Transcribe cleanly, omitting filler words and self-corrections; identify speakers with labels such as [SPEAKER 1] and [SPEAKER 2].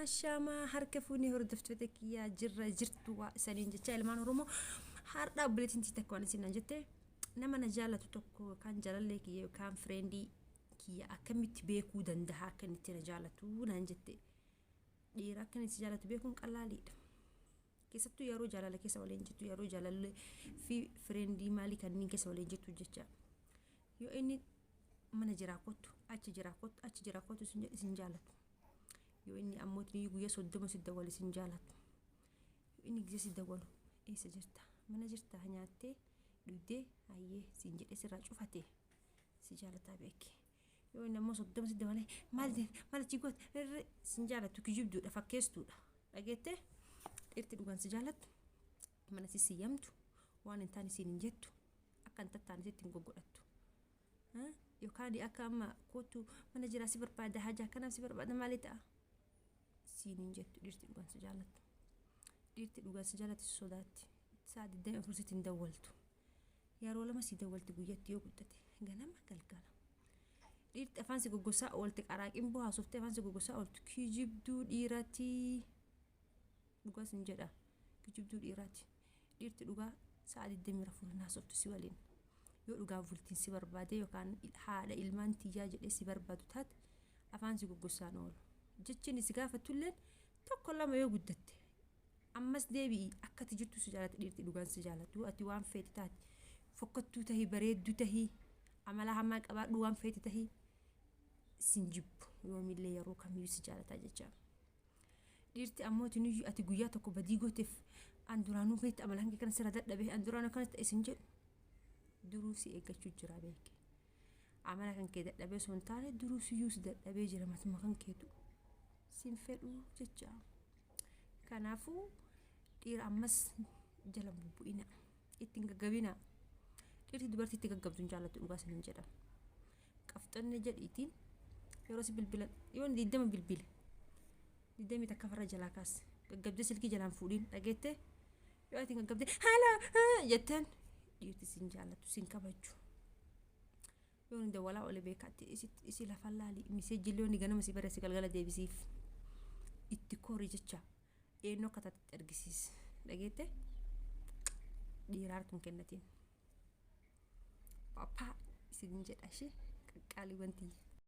[SPEAKER 1] ashama harka fuuni hordoftoota kiyyaa jirtu saniin jecha ilmaan oromoo har'a buleetiin takka waan isin jette nama na jaalatu tokko kan jaalallee kiyya kan friendii kiyya akkamitti beekuu danda'a akkamitti na jaalatu naan jette dhiira akkamitti jaalatu beekuun qallaaliidha keessattuu yeroo jaalala keessa waliin jirtu yeroo jaalallee fi friendii maalii kanneen keessa waliin jirtu jecha yoo inni mana jiraakottu achi jiraakottu isin jaalatu yoo inni ammootni guyyaa 30 sidda wal isin jaalatu yoo inni gisa sidda walu eessa jirta mana jirta nyaattee dhudee ayyee sin jedhee sirraa cufatee si jaalataa beeke yoo inni ammoo 30 sidda wal maal chigoot sin jaalatu kijibduudha fakkeessuudha dhageette dhirti dhugaan si jaalatu mana si siyamtu waan intaan isin jettu akkan tattaan sitti goggodhattu yookaan akka amma kootu mana jira si barbaada haja kanaaf si barbaada maali ta'a sinin jettu dhirti dhugaan si jaalatu dhirti dhugaan si jaalatu sodaatti saa 24 sitti dawwaltu yeroo lama si dawwalti guyyatti yoo guddate ganama galgala dhirti afaan si goggosaa oolti qaraaqin bu'aa softee afaan si goggosaa oolti kijibduu dhiirati dhugaa sin jedha kijibduu dhiirati dhirti dhugaa saa 24 naasoftu si waliin yoo dhugaa bultiin si barbaade yookaan haadha ilmaan tiyyaa jedhee si barbaadu taate afaan si goggosaan oolu jechiin si gaafatulleen tokko lama yoo guddatte ammas deebi'i akkati jirtu si jaalatu dhirti dhugaan si jaalatu ati waan feeti taate fokkattuu tahii bareedduu tahii amala hamaa qabaadhu waan feeti tahii sin jibbu yoomillee yeroo kamiyyuu si jaalataa jecha dhirti ammoo tiniyyu ati guyyaa tokko badii gooteef anduraanuu beekta amala hangi kana sirra dadhabee anduraanuu kanatti isin jedhu duruu si eeggachuu jira beeke amala kan kee dadhabee son taane duruu siyyuu si dadhabee jira matuma kan keetu sin fedhu jecha kanaafuu dhiira ammas jala bubbu'ina ittiin gaggabina dhiirti dubartii itti gaggabdu hin jaalatu dhugaa sin jedha qafxanne jedhiitiin yeroo si bilbila yoo diddama bilbile diddami takka farra jalaa kaas gaggabdee silkii jalaan fuudhiin dhageette yoo ati gaggabdee haala jetteen dhiirti sin jaalatu sin kabaju yoo ni dawalaa ole beekaatti isi lafa laali miseejillee ni ganama si barreessi galgala deebisiif itti koori jecha eenyu akka taate argisiis dhageette dhiiraar kun kennatiin papa isin jedha shi qaqqaalii wanti